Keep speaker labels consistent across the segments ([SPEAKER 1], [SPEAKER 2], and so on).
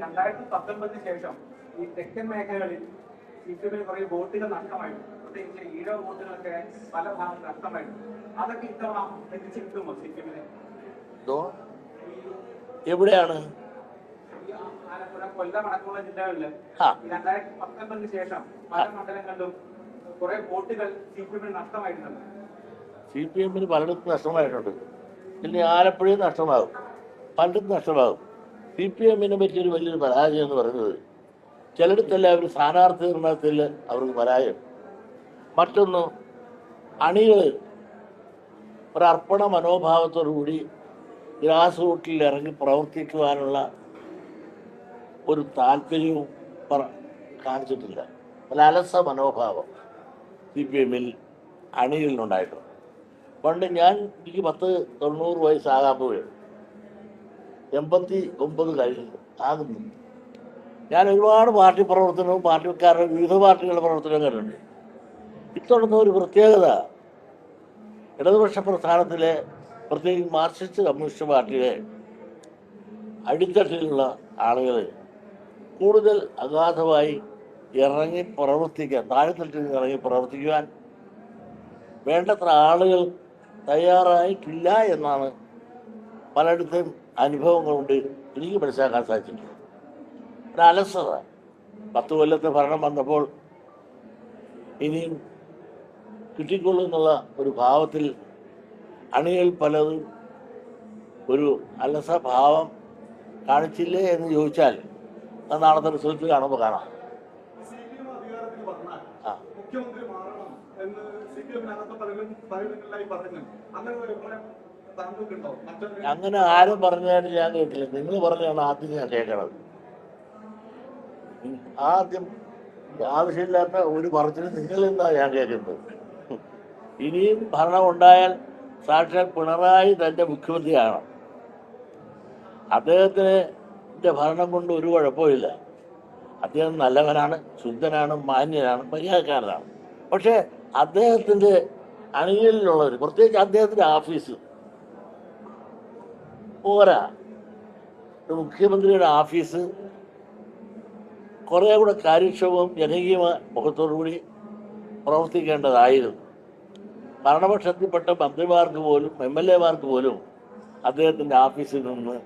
[SPEAKER 1] 2019 ശേഷം ഈ തെക്കൻ മേഖലകളിൽ സിപിഎമ്മിന് കുറെ വോട്ടുകൾ നഷ്ടമായിരുന്നു. പ്രത്യേകിച്ച് ഈഴവ വോട്ടുകളൊക്കെ പല ഭാഗത്ത് നഷ്ടമായിരുന്നു. അതൊക്കെ ഇത്തവണ തിരിച്ചു കിട്ടുമോ സിപിഎമ്മിന്?
[SPEAKER 2] എവിടെയാണ്?
[SPEAKER 1] ആലപ്പുഴ, കൊല്ലം അടക്കമുള്ള ജില്ലകളിൽ 2019 ശേഷം പല മണ്ഡലങ്ങളിലും കുറെ വോട്ടുകൾ സിപിഎമ്മിന് നഷ്ടമായിട്ടുണ്ട്.
[SPEAKER 2] സിപിഎമ്മിന് പലയിടത്തും നഷ്ടമായിട്ടുണ്ട്. പിന്നെ ആലപ്പുഴയും നഷ്ടമാകും, പലയിടത്തും നഷ്ടമാകും. സിപിഎമ്മിനെ പറ്റിയൊരു വലിയൊരു പരാജയം എന്ന് പറയുന്നത് ചിലയിടത്തെല്ലാം അവർ സ്ഥാനാർത്ഥി നിർണയത്തിൽ അവർക്ക് പരാജയം. മറ്റൊന്ന്, അണികൾ ഒരർപ്പണ മനോഭാവത്തോടുകൂടി ഗ്രാസ് റൂട്ടിൽ ഇറങ്ങി പ്രവർത്തിക്കുവാനുള്ള ഒരു താല്പര്യവും കാണിച്ചിട്ടില്ല. ഒരു അലസ മനോഭാവം സിപിഎമ്മിൽ അണികളിലുണ്ടായിട്ടുണ്ട്. പണ്ട് എനിക്ക് 90 വയസ്സാകാൻ 89 കഴിഞ്ഞു ആകുന്നു. ഞാൻ ഒരുപാട് പാർട്ടി പ്രവർത്തനവും പാർട്ടിക്കാരുടെ വിവിധ പാർട്ടികളുടെ പ്രവർത്തനവും കണ്ടിട്ടുണ്ട്. ഇത്തവണ ഒരു പ്രത്യേകത, ഇടതുപക്ഷ പ്രസ്ഥാനത്തിലെ പ്രത്യേകിച്ച് മാർക്സിസ്റ്റ് കമ്മ്യൂണിസ്റ്റ് പാർട്ടിയിലെ അടിത്തട്ടിലുള്ള ആളുകൾ കൂടുതൽ അഗാധമായി ഇറങ്ങി പ്രവർത്തിക്കാൻ, താഴെത്തട്ടിൽ ഇറങ്ങി പ്രവർത്തിക്കുവാൻ വേണ്ടത്ര ആളുകൾ തയ്യാറായിട്ടില്ല എന്നാണ് പലയിടത്തും അനുഭവങ്ങൾ കൊണ്ട് എനിക്ക് മനസ്സിലാക്കാൻ സാധിച്ചിട്ടുണ്ട്. ഒരു അലസത. 10 കൊല്ലത്തെ ഭരണം വന്നപ്പോൾ ഇനിയും കിട്ടിക്കൊള്ളും എന്നുള്ള ഒരു ഭാവത്തിൽ അണികൾ പലതും ഒരു അലസ ഭാവം കാണിച്ചില്ലേ എന്ന് ചോദിച്ചാൽ നാളത്തെ റിസൾട്ട് കാണുമ്പോൾ കാണാം. അങ്ങനെ ആരും പറഞ്ഞാലും ഞാൻ കേട്ടില്ല. നിങ്ങൾ പറഞ്ഞാണ് ആദ്യം ഞാൻ കേൾക്കണത്. ആദ്യം ആവശ്യമില്ലാത്ത ഒരു പറച്ചിലും നിങ്ങളിൽ നിന്നാണ് ഞാൻ കേൾക്കുന്നത്. ഇനിയും ഭരണം ഉണ്ടായാൽ സാക്ഷാൽ പിണറായി തൻ്റെ മുഖ്യമന്ത്രിയാണ്. അദ്ദേഹത്തിൻ്റെ ഭരണം കൊണ്ട് ഒരു കുഴപ്പമില്ല. അദ്ദേഹം നല്ലവനാണ്, ശുദ്ധനാണ്, മാന്യനാണ്, മര്യാദക്കാരനാണ്. പക്ഷേ അദ്ദേഹത്തിൻ്റെ അണികളിലുള്ളവർ, പ്രത്യേകിച്ച് അദ്ദേഹത്തിൻ്റെ ഓഫീസ് പോരാ. മുഖ്യമന്ത്രിയുടെ ഓഫീസ് കുറേ കൂടെ കാര്യക്ഷമവും ജനകീയമായ മുഖത്തോടുകൂടി പ്രവർത്തിക്കേണ്ടതായിരുന്നു. ഭരണപക്ഷത്തിൽപ്പെട്ട മന്ത്രിമാർക്ക് പോലും MLA-മാർക്ക് പോലും അദ്ദേഹത്തിൻ്റെ ഓഫീസിൽ നിന്ന്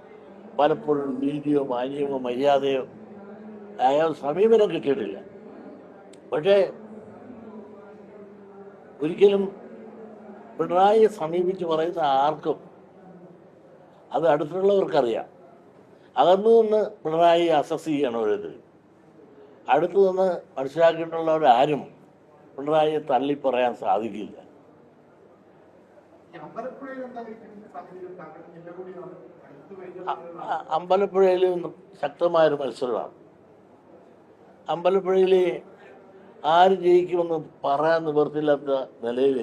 [SPEAKER 2] പലപ്പോഴും നീതിയോ മാന്യമോ മര്യാദയോ ആയ സമീപനം കിട്ടിയിട്ടില്ല. പക്ഷേ ഒരിക്കലും പിണറായിയെ സമീപിച്ച് പറയുന്ന ആർക്കും അത് അടുത്തുള്ളവർക്കറിയാം. അകന്നു നിന്ന് പിണറായി അസസ് ചെയ്യണം. ഓരോരുത്തർ അടുത്തു നിന്ന് മനസ്സിലാക്കിയിട്ടുള്ളവരാരും പിണറായിയെ തള്ളി പറയാൻ സാധിക്കില്ല. അമ്പലപ്പുഴയിൽ ശക്തമായൊരു മത്സരമാണ്. അമ്പലപ്പുഴയിൽ ആര് ജയിക്കുമെന്ന് പറയാൻ നിവർത്തില്ലാത്ത നിലയിൽ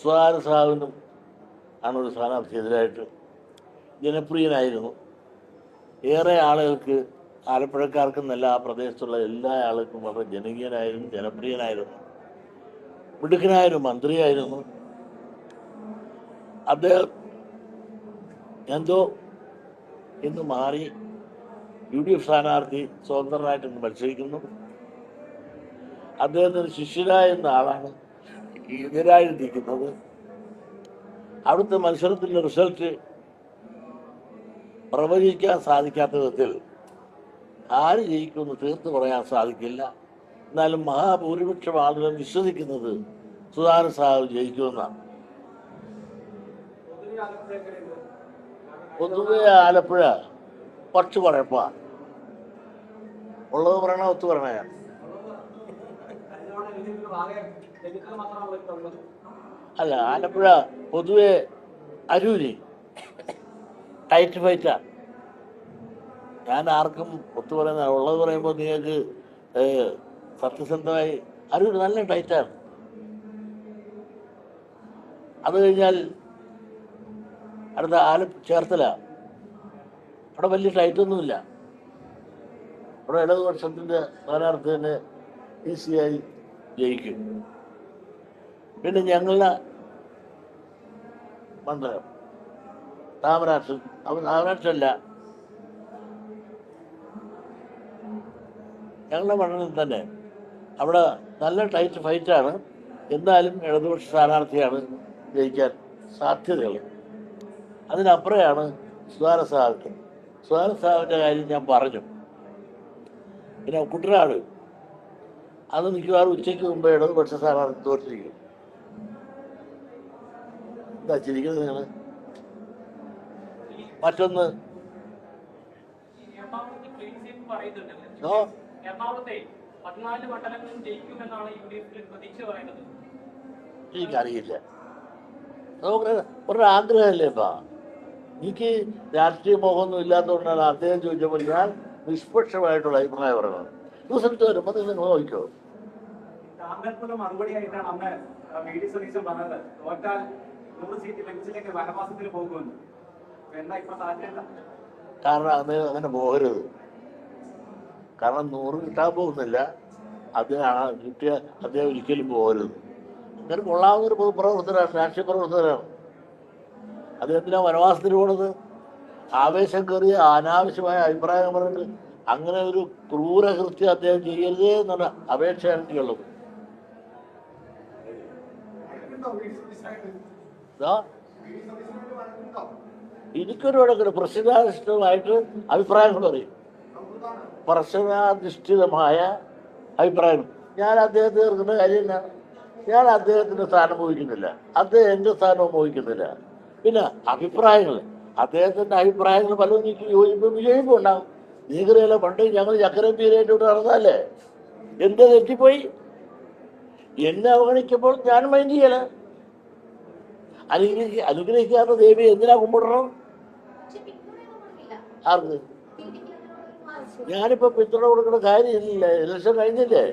[SPEAKER 2] സുധാകരൻ സാഹിബിനും ആണ് ഒരു സ്ഥാനാർത്ഥി എതിരായിട്ട് ജനപ്രിയനായിരുന്നു. ഏറെ ആളുകൾക്ക്, ആലപ്പുഴക്കാർക്കെന്നല്ല ആ പ്രദേശത്തുള്ള എല്ലാ ആളുകൾക്കും വളരെ ജനകീയനായിരുന്നു, ജനപ്രിയനായിരുന്നു, മിടുക്കനായൊരു മന്ത്രിയായിരുന്നു. അദ്ദേഹം എന്തോ ഇന്ന് മാറി UDF സ്ഥാനാർത്ഥി സ്വതന്ത്രനായിട്ടൊന്ന് മത്സരിക്കുന്നു. അദ്ദേഹത്തിന് ശിഷ്യനായിരുന്ന ആളാണ് എതിരായിരിക്കുന്നത്. അവിടുത്തെ മത്സരത്തിൻ്റെ റിസൾട്ട് പ്രവചിക്കാൻ സാധിക്കാത്ത വിധത്തിൽ ആര് ജയിക്കുമെന്ന് തീർത്ത് പറയാൻ സാധിക്കില്ല. എന്നാലും മഹാഭൂരിപക്ഷം ആളുകൾ വിശ്വസിക്കുന്നത് സുധാകരൻ സാഹിബ് ജയിക്കുമെന്നാണ്. പൊതുവെ ആലപ്പുഴ കുറച്ച് കുഴപ്പമാണ്. ഉള്ളത് പറയണ ഒത്തു പറയണ. അല്ല, ആലപ്പുഴ പൊതുവെ അരൂര് ടൈറ്റ് ഫൈറ്റാണ്. ഞാൻ ആർക്കും ഒത്തു പറയുന്ന, ഉള്ളത് പറയുമ്പോൾ നിങ്ങൾക്ക് സത്യസന്ധമായി അരൂര് നല്ല ടൈറ്റാണ്. അത് കഴിഞ്ഞാൽ അടുത്ത ചേർത്തല, അവിടെ വലിയ ടൈറ്റൊന്നുമില്ല. അവിടെ ഇടതുപക്ഷത്തിൻ്റെ സ്ഥാനാർത്ഥി തന്നെ ഈസിയായി ജയിക്കും. പിന്നെ ഞങ്ങളുടെ മണ്ഡലം താമരാക്ഷൻ, താമരാക്ഷല്ല, ഞങ്ങളുടെ മണ്ഡലത്തിൽ തന്നെ അവിടെ നല്ല ടൈറ്റ് ഫൈറ്റാണ്. എന്നാലും ഇടതുപക്ഷ സ്ഥാനാർത്ഥിയാണ് ജയിക്കാൻ സാധ്യതയുള്ളത്. അതിനപ്പുറമാണ് സുധാര സാഹിബ്. സുധാര സാഹിബിൻ്റെ കാര്യം ഞാൻ പറഞ്ഞു. പിന്നെ കുട്ടനാട് അത് മിക്കവാറും ഉച്ചയ്ക്ക് മുമ്പേ ഇടതുപക്ഷ സ്ഥാനാർത്ഥി തോറ്റിരിക്കും. എന്താ ചിരിക്കുന്നത് നിങ്ങൾ? മറ്റൊന്ന് ഓ എനിക്കറിയില്ല. നമുക്ക് ഒരാഗ്രഹമല്ലേ ഇപ്പം. എനിക്ക് രാഷ്ട്രീയ മോഹമൊന്നും ഇല്ലാത്തതുകൊണ്ടാണ് അദ്ദേഹം ചോദിച്ചപ്പോൾ ഞാൻ നിഷ്പക്ഷമായിട്ടുള്ള അഭിപ്രായം പറയുന്നത്. റിസൾട്ട് വരുമ്പോൾ നിങ്ങൾ നോക്കിക്കോ.
[SPEAKER 1] താങ്കൾക്കുള്ള മറുപടിയായിട്ടാണ് അന്ന് വി.ഡി. സതീശൻ പറഞ്ഞത് തോറ്റാൽ 100 സീറ്റ് ലഭിച്ചില്ലെങ്കിൽ വനവാസത്തിൽ പോകുമെന്ന്. എന്താ ഇപ്പൊ സാധ്യത?
[SPEAKER 2] കാരണം അങ്ങനെ പോകരുത്. കാരണം 100 കിട്ടാൻ പോകുന്നില്ല. അദ്ദേഹം കിട്ടിയ അദ്ദേഹം ഒരിക്കലും പോകരുത്. അങ്ങനെ കൊള്ളാവുന്നൊരു പൊതുപ്രവർത്തകരാണ്, രാഷ്ട്രീയ പ്രവർത്തകരാണ്. അദ്ദേഹത്തിനാണ് വനവാസത്തിന് പോണത്. ആവേശം കയറിയ അനാവശ്യമായ അഭിപ്രായം പറഞ്ഞിട്ട് അങ്ങനെ ഒരു ക്രൂരകൃത്യം അദ്ദേഹം ചെയ്യരുതേ എന്നുള്ള അപേക്ഷയാണ് എനിക്കുള്ളത്. എനിക്കൊരു ഇടയ്ക്ക് പ്രശ്നാധിഷ്ഠിതമായിട്ട് അഭിപ്രായങ്ങൾ പറയും. പ്രശ്നാധിഷ്ഠിതമായ അഭിപ്രായം. ഞാൻ അദ്ദേഹത്തെ തീർക്കുന്ന കാര്യമില്ല. ഞാൻ അദ്ദേഹത്തിൻ്റെ സ്ഥാനം വഹിക്കുന്നില്ല, അദ്ദേഹം എൻ്റെ സ്ഥാനവും വഹിക്കുന്നില്ല. പിന്നെ അഭിപ്രായങ്ങൾ, അദ്ദേഹത്തിൻ്റെ അഭിപ്രായങ്ങൾ പലതും എനിക്ക് യോജിപ്പും വിജയിപ്പും ഉണ്ടാകും. നീക്കറിയല്ല, പണ്ട് ഞങ്ങൾ ചക്കരയും പീരായിട്ട് ഇവിടെ നടന്നതല്ലേ. എന്ത് തെറ്റിപ്പോയി? എന്നെ അവഗണിക്കുമ്പോൾ ഞാൻ മൈൻഡ് ചെയ്യല. അനുഗ്രഹിക്കാത്ത ദേവി എന്തിനാ കുമ്പിടണം? ആർക്ക്? ഞാനിപ്പോൾ പിന്തുണ കൊടുക്കുന്ന കാര്യമില്ല. ഇലക്ഷൻ കഴിഞ്ഞില്ലേ?